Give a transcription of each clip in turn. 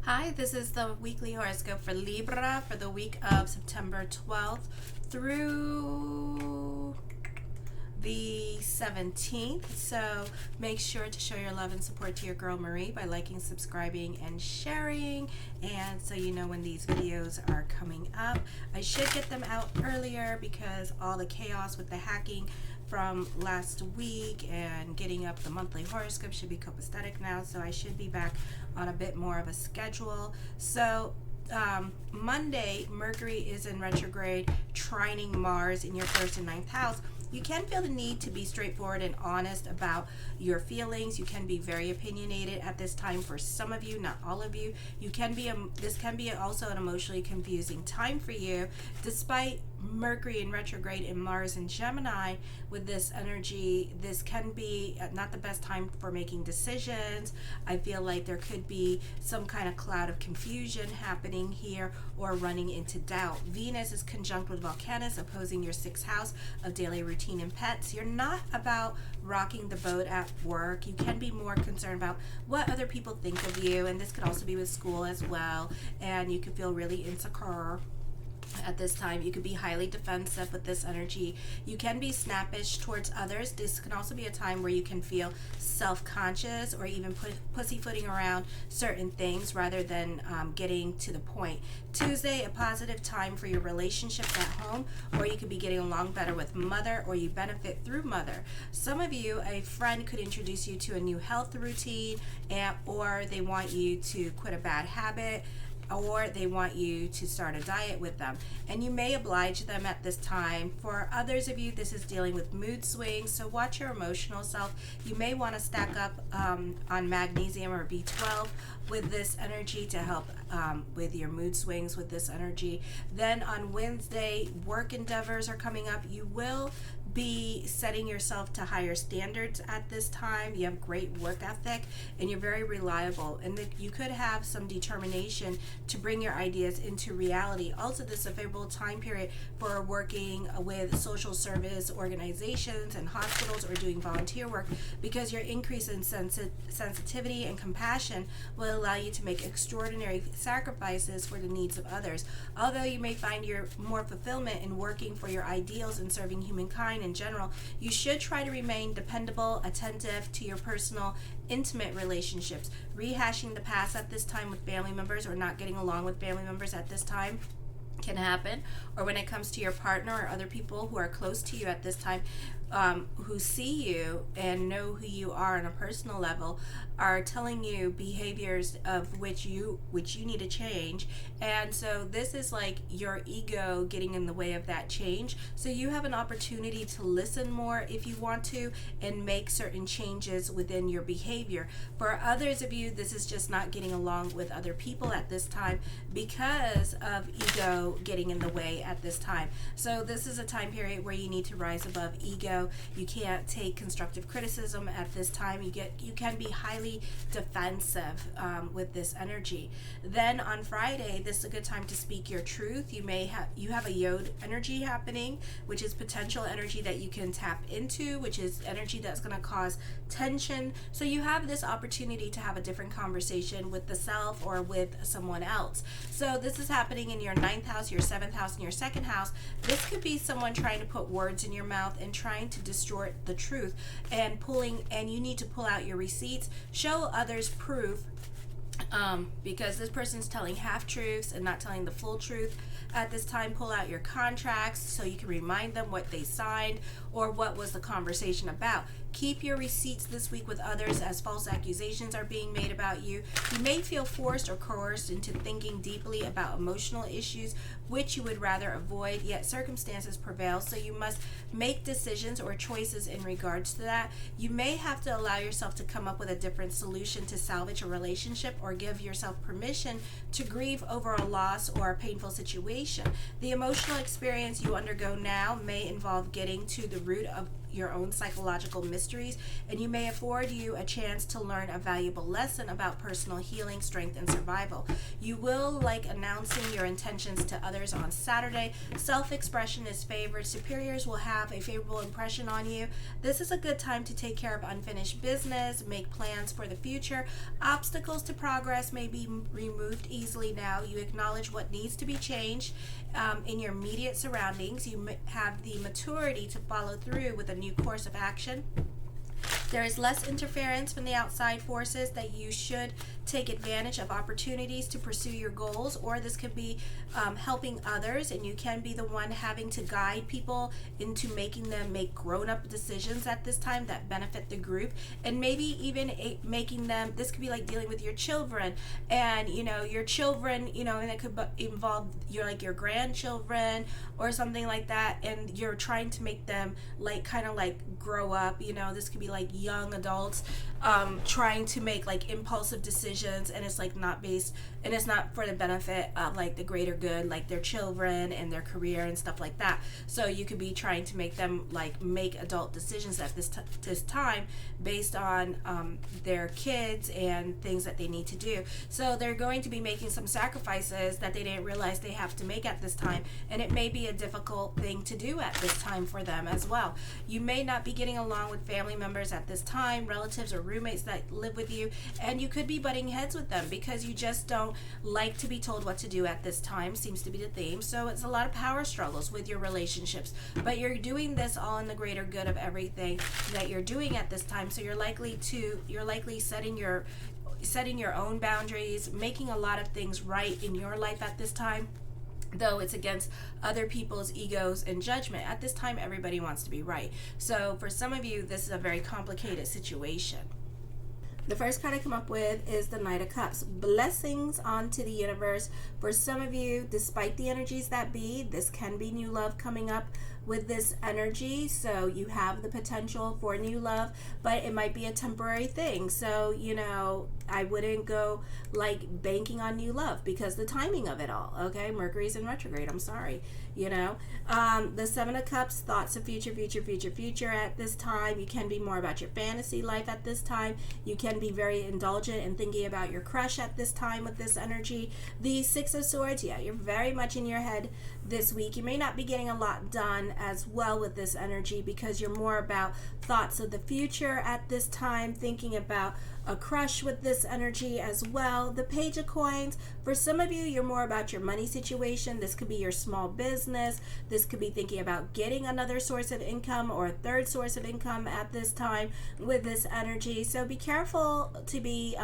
Hi, this is the weekly horoscope for Libra for the week of September 12th through the 17th. So make sure to show your love and support to your girl Marie by liking, subscribing, and sharing. And so you know when these videos are coming up. I should get them out earlier because all the chaos with the hacking from last week and getting up the monthly horoscope should be copacetic now, so I should be back on a bit more of a schedule. So Monday, Mercury is in retrograde, trining Mars in your first and ninth house. You can feel the need to be straightforward and honest about your feelings. You can be very opinionated at this time for some of you, not all of you. This can be also an emotionally confusing time for you, despite Mercury in retrograde and Mars in Gemini. With this energy, this can be not the best time for making decisions. I feel like there could be some kind of cloud of confusion happening here or running into doubt. Venus is conjunct with Volcanus, opposing your sixth house of daily routine and pets. You're not about rocking the boat at work. You can be more concerned about what other people think of you, and this could also be with school as well, and you could feel really insecure at this time. You could be highly defensive with this energy. You can be snappish towards others. This can also be a time where you can feel self-conscious or even pussyfooting around certain things rather than getting to the point. Tuesday, a positive time for your relationships at home, or you could be getting along better with mother, or you benefit through mother. Some of you, a friend could introduce you to a new health routine, or they want you to quit a bad habit, or they want you to start a diet with them, and you may oblige them at this time. For others of you, this is dealing with mood swings, so watch your emotional self. You may want to stack up on magnesium or B12 with this energy to help with your mood swings with this energy. Then on Wednesday, work endeavors are coming up. You will be setting yourself to higher standards at this time. You have great work ethic and you're very reliable, and you could have some determination to bring your ideas into reality. Also, this is a favorable time period for working with social service organizations and hospitals or doing volunteer work, because your increase in sensitivity and compassion will allow you to make extraordinary sacrifices for the needs of others. Although you may find your more fulfillment in working for your ideals and serving humankind in general, you should try to remain dependable, attentive to your personal, intimate relationships. Rehashing the past at this time with family members or not getting along with family members at this time can happen. Or when it comes to your partner or other people who are close to you at this time, who see you and know who you are on a personal level, are telling you behaviors of which you need to change. And so this is like your ego getting in the way of that change. So you have an opportunity to listen more if you want to and make certain changes within your behavior. For others of you, this is just not getting along with other people at this time because of ego getting in the way at this time. So this is a time period where you need to rise above ego. You can't take constructive criticism at this time. You can be highly defensive with this energy. Then on Friday, this is a good time to speak your truth. You have a Yod energy happening, which is potential energy that you can tap into, which is energy that's going to cause tension. So you have this opportunity to have a different conversation with the self or with someone else. So this is happening in your ninth house, your seventh house, and your second house. This could be someone trying to put words in your mouth and trying to distort the truth, and you need to pull out your receipts, show others proof, because this person's telling half truths and not telling the full truth at this time. Pull out your contracts so you can remind them what they signed or what was the conversation about. Keep your receipts this week with others as false accusations are being made about you. You may feel forced or coerced into thinking deeply about emotional issues which you would rather avoid, yet circumstances prevail, so you must make decisions or choices in regards to that. You may have to allow yourself to come up with a different solution to salvage a relationship, or give yourself permission to grieve over a loss or a painful situation. The emotional experience you undergo now may involve getting to the root of your own psychological mysteries, and you may afford you a chance to learn a valuable lesson about personal healing, strength, and survival. You will like announcing your intentions to others on Saturday. Self-expression is favored. Superiors will have a favorable impression on you. This is a good time to take care of unfinished business, make plans for the future. Obstacles to progress may be removed easily now. You acknowledge what needs to be changed in your immediate surroundings. You have the maturity to follow through with a new course of action. There is less interference from the outside forces, that you should take advantage of opportunities to pursue your goals, or this could be helping others, and you can be the one having to guide people into making them make grown-up decisions at this time that benefit the group, and maybe even making them, this could be like dealing with your children, and your children, and it could involve your grandchildren or something like that, and you're trying to make them kind of grow up. This could be like young adults trying to make impulsive decisions, and it's not based, and it's not for the benefit of the greater good, like their children and their career and stuff like that. So you could be trying to make them make adult decisions at this time based on their kids and things that they need to do. So they're going to be making some sacrifices that they didn't realize they have to make at this time, and it may be a difficult thing to do at this time for them as well. You may not be getting along with family members at this time, relatives or roommates that live with you, and you could be butting heads with them because you just don't like to be told what to do at this time, seems to be the theme. So it's a lot of power struggles with your relationships, but you're doing this all in the greater good of everything that you're doing at this time. So you're likely setting your own boundaries, making a lot of things right in your life at this time, though it's against other people's egos and judgment. At this time, everybody wants to be right. So for some of you, this is a very complicated situation. The first card I come up with is the Knight of Cups. Blessings onto the universe. For some of you, despite the energies that be, this can be new love coming up with this energy. So you have the potential for new love, but it might be a temporary thing. So, I wouldn't go banking on new love because the timing of it all, okay? Mercury's in retrograde, I'm sorry, The Seven of Cups, thoughts of future at this time. You can be more about your fantasy life at this time. You can be very indulgent and thinking about your crush at this time with this energy. The Six of Swords, yeah, you're very much in your head this week. You may not be getting a lot done as well with this energy because you're more about thoughts of the future at this time, thinking about a crush with this energy as well. The Page of Coins, for some of you, you're more about your money situation. This could be your small business. This could be thinking about getting another source of income or a third source of income at this time with this energy. So be careful to be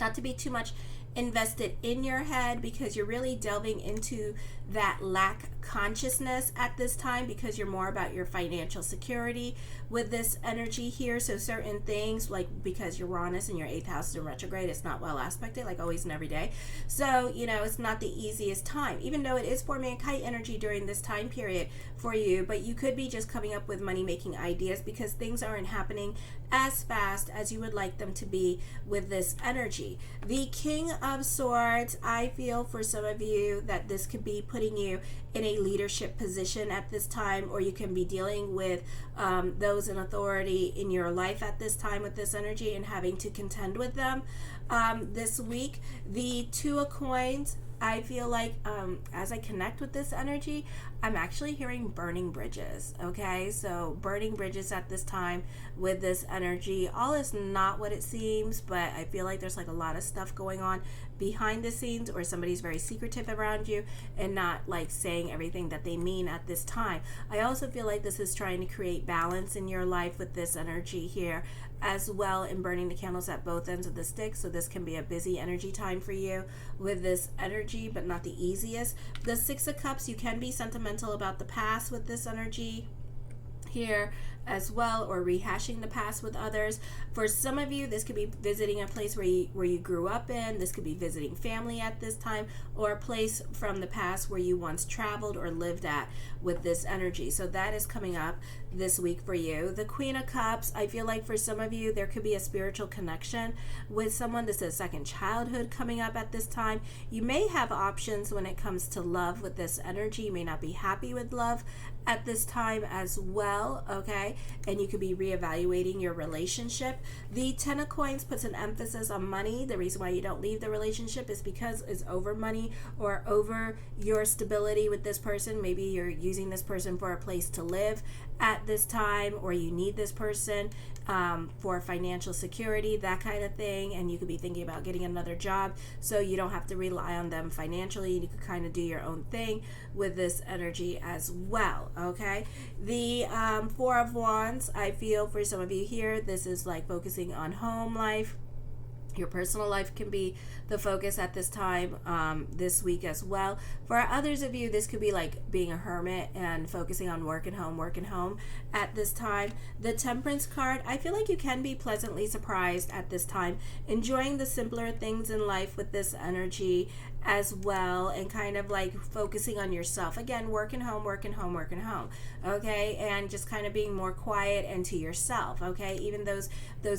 not to be too much invested in your head, because you're really delving into that lack consciousness at this time because you're more about your financial security with this energy here. So certain things, because Uranus in your 8th house is in retrograde, it's not well aspected always and every day. So it's not the easiest time, even though it is forming a kite energy during this time period for you. But you could be just coming up with money making ideas because things aren't happening as fast as you would like them to be with this energy. The King of Swords, I feel for some of you that this could be putting you in a leadership position at this time, or you can be dealing with those in authority in your life at this time with this energy and having to contend with them. This week, the Two of Coins, I feel like as I connect with this energy, I'm actually hearing burning bridges, okay? So burning bridges at this time with this energy. All is not what it seems, but I feel like there's a lot of stuff going on behind the scenes, or somebody's very secretive around you and not saying everything that they mean at this time. I also feel like this is trying to create balance in your life with this energy here as well, and burning the candles at both ends of the stick. So this can be a busy energy time for you with this energy, but not the easiest. The Six of Cups, you can be sentimental about the past with this energy here as well, or rehashing the past with others. For some of you, this could be visiting a place where you grew up in. This could be visiting family at this time, or a place from the past where you once traveled or lived at with this energy. So that is coming up this week for you. The Queen of Cups, I feel like for some of you, there could be a spiritual connection with someone. This is second childhood coming up at this time. You may have options when it comes to love with this energy. You may not be happy with love at this time as well, okay? okay? And you could be reevaluating your relationship. The 10 of coins puts an emphasis on money. The reason why you don't leave the relationship is because it's over money or over your stability with this person. Maybe you're using this person for a place to live at this time, or you need this person for financial security, that kind of thing, and you could be thinking about getting another job so you don't have to rely on them financially. You could kind of do your own thing with this energy as well, okay? The Four of Wands, I feel for some of you here, this is like focusing on home life. Your personal life can be the focus at this time, this week as well. For others of you, this could be like being a hermit and focusing on work and home at this time. The Temperance card, I feel like you can be pleasantly surprised at this time, enjoying the simpler things in life with this energy as well, and kind of like focusing on yourself. Again, work and home, okay? And just kind of being more quiet and to yourself, okay? Even those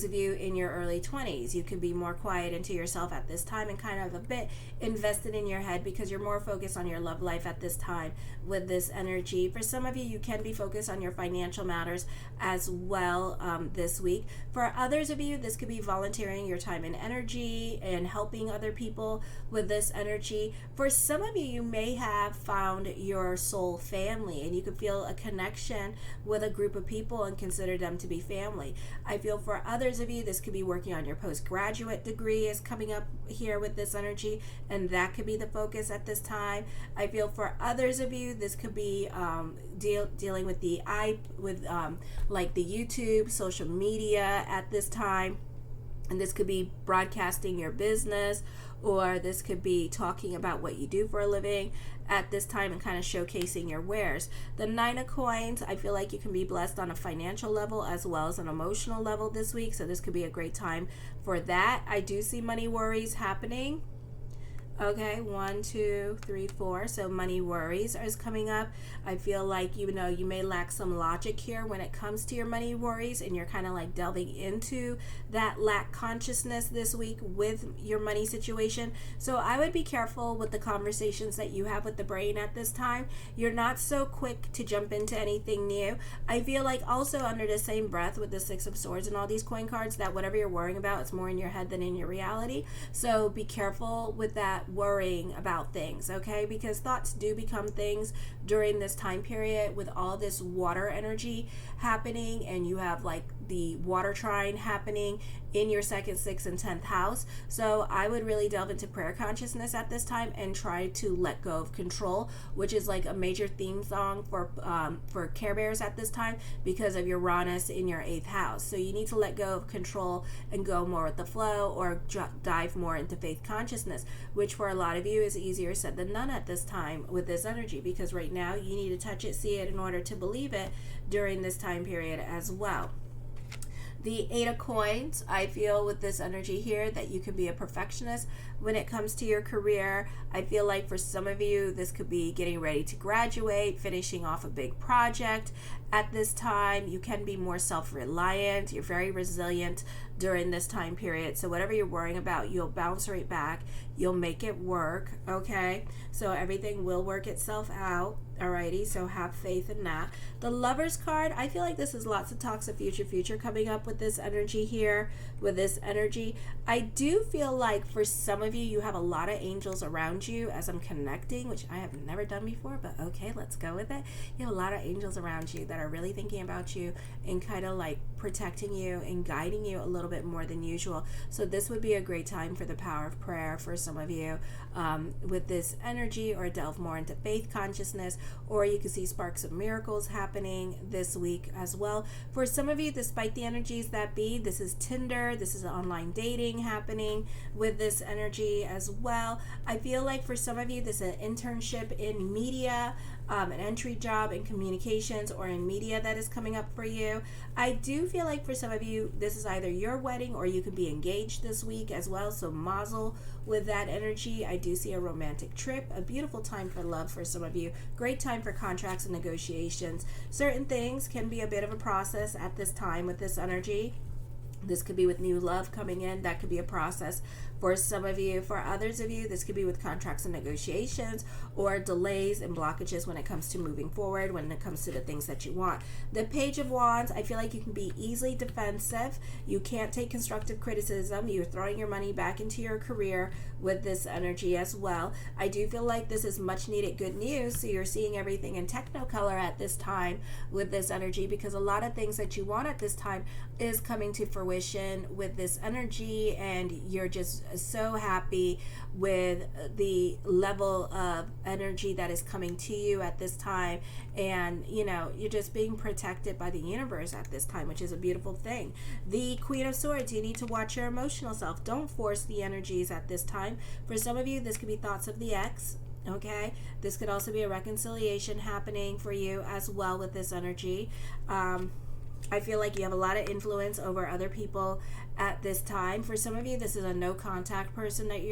of you in your early 20s, you could be more quiet and to yourself at this time and kind of a bit invested in your head because you're more focused on your love life at this time with this energy. For some of you, you can be focused on your financial matters as well this week. For others of you, this could be volunteering your time and energy and helping other people with this energy. For some of you, you may have found your soul family and you could feel a connection with a group of people and consider them to be family. I feel for others of you, this could be working on your postgraduate degree is coming up here with this energy, and that could be the focus at this time. I feel for others of you, this could be dealing with like the YouTube, social media at this time, and this could be broadcasting your business, or this could be talking about what you do for a living at this time and kind of showcasing your wares. The Nine of Coins, I feel like you can be blessed on a financial level as well as an emotional level this week, so this could be a great time for that. I do see money worries happening. Okay, 1, 2, 3, 4. So money worries is coming up. I feel like, you know, you may lack some logic here when it comes to your money worries, and you're kind of like delving into that lack consciousness this week with your money situation. So I would be careful with the conversations that you have with the brain at this time. You're not so quick to jump into anything new. I feel like also under the same breath with the Six of Swords and all these coin cards, that whatever you're worrying about, it's more in your head than in your reality. So be careful with that worrying about things, okay? Because thoughts do become things during this time period with all this water energy happening, and you have like the water trine happening in your 2nd, 6th, and 10th house. So I would really delve into prayer consciousness at this time and try to let go of control, which is like a major theme song for Care Bears at this time because of Uranus in your 8th house. So you need to let go of control and go more with the flow, or dive more into faith consciousness, which for a lot of you is easier said than done at this time with this energy, because right now you need to touch it, see it in order to believe it during this time period as well. The Eight of Coins, I feel with this energy here that you can be a perfectionist when it comes to your career. I feel like for some of you, this could be getting ready to graduate, finishing off a big project. At this time, you can be more self-reliant. You're very resilient during this time period. So whatever you're worrying about, you'll bounce right back. You'll make it work, okay? So everything will work itself out. Alrighty, so have faith in that. The Lovers card, I feel like this is lots of talks of future coming up with this energy here, with this energy. I do feel like for some of you, you have a lot of angels around you as I'm connecting, which I have never done before, but okay, let's go with it. You have a lot of angels around you that are really thinking about you and kind of like protecting you and guiding you a little bit more than usual. So this would be a great time for the power of prayer for some of you with this energy, or delve more into faith consciousness, or you can see sparks of miracles happening this week as well. For some of you, despite the energies that be, this is Tinder, this is online dating happening with this energy as well. I feel like for some of you, this is an internship in media, an entry job in communications or in media that is coming up for you. I do feel like for some of you, this is either your wedding or you could be engaged this week as well. So mazel with that energy. I do see a romantic trip, a beautiful time for love for some of you. Great time for contracts and negotiations. Certain things can be a bit of a process at this time with this energy. This could be with new love coming in. That could be a process for some of you. For others of you, this could be with contracts and negotiations, or delays and blockages when it comes to moving forward, when it comes to the things that you want. The Page of Wands, I feel like you can be easily defensive. You can't take constructive criticism. You're throwing your money back into your career with this energy as well. I do feel like this is much needed good news. So you're seeing everything in technicolor at this time with this energy, because a lot of things that you want at this time is coming to fruition with this energy, and you're just so happy with the level of energy that is coming to you at this time. And you're just being protected by the universe at this time, which is a beautiful thing. The Queen of Swords, you need to watch your emotional self. Don't force the energies at this time. For some of you, this could be thoughts of the ex. Okay, this could also be a reconciliation happening for you as well with this energy. I feel like you have a lot of influence over other people at this time. For some of you, this is a no contact person that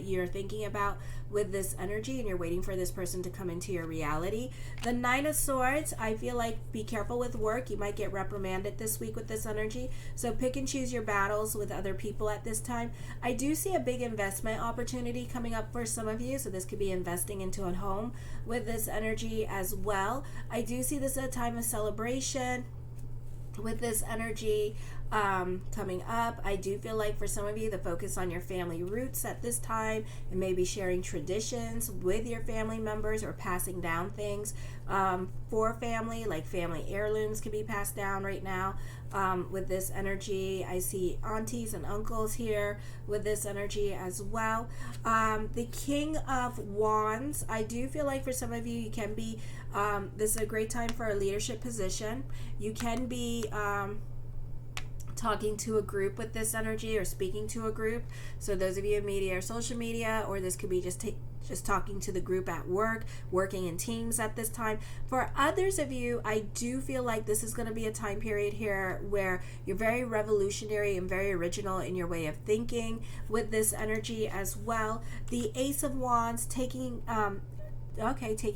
you're thinking about with this energy, and you're waiting for this person to come into your reality. The Nine of Swords, I feel like be careful with work. You might get reprimanded this week with this energy, so pick and choose your battles with other people at this time. I do see a big investment opportunity coming up for some of you, so this could be investing into a home with this energy as well. I do see this as a time of celebration with this energy coming up. I do feel like for some of you, the focus on your family roots at this time, and maybe sharing traditions with your family members, or passing down things for family, like family heirlooms can be passed down right now with this energy. I see aunties and uncles here with this energy as well. The King of Wands, I do feel like for some of you, you can be this is a great time for a leadership position. You can be talking to a group with this energy, or speaking to a group. So those of you in media or social media, or this could be just talking to the group at work, working in teams at this time. For others of you, I do feel like this is going to be a time period here where you're very revolutionary and very original in your way of thinking with this energy as well. The Ace of Wands, taking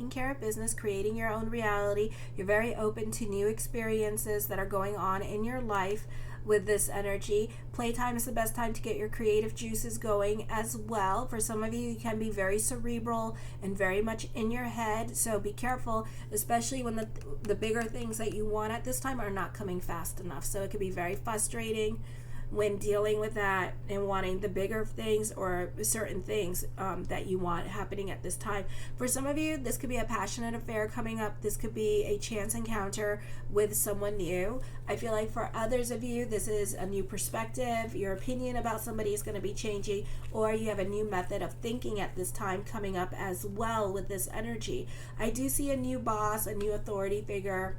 care of business, creating your own reality. You're very open to new experiences that are going on in your life with this energy. Playtime is the best time to get your creative juices going as well. For some of you, you can be very cerebral and very much in your head, so be careful, especially when the bigger things that you want at this time are not coming fast enough. So it could be very frustrating when dealing with that and wanting the bigger things or certain things that you want happening at this time. For some of you, this could be a passionate affair coming up. This could be a chance encounter with someone new. I feel like for others of you, this is a new perspective. Your opinion about somebody is going to be changing, or you have a new method of thinking at this time coming up as well with this energy. I do see a new boss, a new authority figure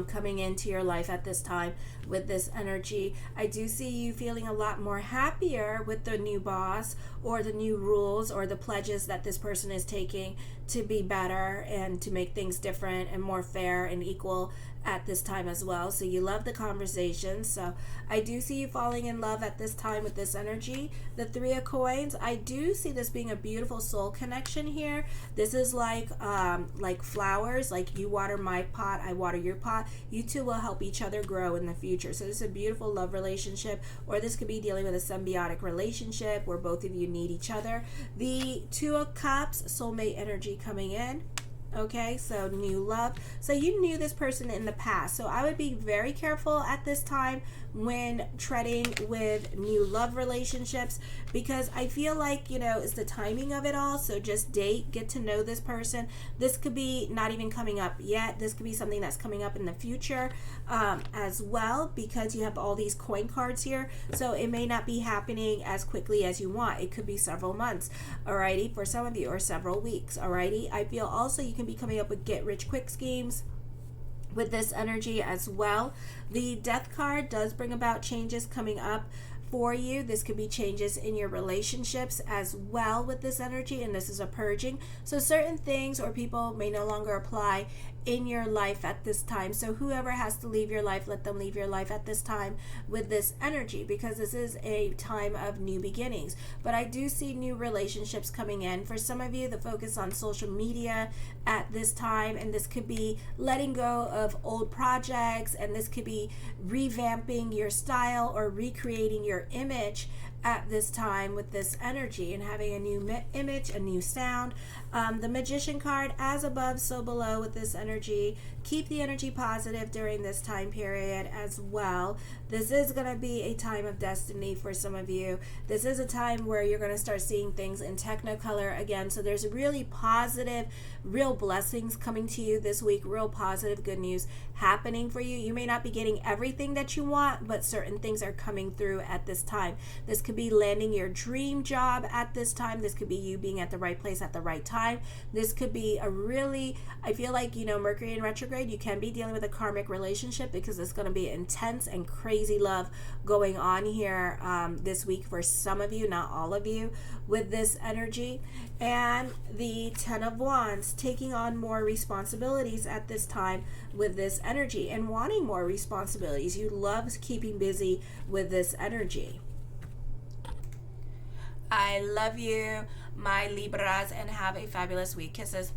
coming into your life at this time with this energy. I do see you feeling a lot more happier with the new boss, or the new rules, or the pledges that this person is taking to be better and to make things different and more fair and equal at this time as well. So you love the conversation. So I do see you falling in love at this time with this energy. The Three of Coins, I do see this being a beautiful soul connection here. This is like flowers, like you water my pot, I water your pot. You two will help each other grow in the future. So this is a beautiful love relationship, or this could be dealing with a symbiotic relationship where both of you need each other. The Two of Cups, soulmate energy coming in. Okay, so new love. So you knew this person in the past. So I would be very careful at this time when treading with new love relationships, because I feel like, it's the timing of it all. So just date, get to know this person. This could be not even coming up yet. This could be something that's coming up in the future as well, because you have all these coin cards here. So it may not be happening as quickly as you want. It could be several months, alrighty, for some of you, or several weeks, alrighty. I feel also you can be coming up with get rich quick schemes with this energy as well. The Death card does bring about changes coming up for you. This could be changes in your relationships as well with this energy, and this is a purging. So certain things or people may no longer apply in your life at this time. So whoever has to leave your life, let them leave your life at this time with this energy, because this is a time of new beginnings. But I do see new relationships coming in. For some of you, the focus on social media at this time, and this could be letting go of old projects, and this could be revamping your style or recreating your image at this time with this energy and having a new image, a new sound. The Magician card, as above, so below with this energy. Keep the energy positive during this time period as well. This is going to be a time of destiny for some of you. This is a time where you're going to start seeing things in technicolor again. So there's really positive, real blessings coming to you this week, real positive good news happening for you. You may not be getting everything that you want, but certain things are coming through at this time. This could be landing your dream job at this time. This could be you being at the right place at the right time. This could be a really, I feel like, Mercury in retrograde, you can be dealing with a karmic relationship because it's going to be intense and crazy love going on here this week for some of you, not all of you, with this energy. And the Ten of Wands, taking on more responsibilities at this time with this energy and wanting more responsibilities. You love keeping busy with this energy. I love you, my Libras, and have a fabulous week. Kisses.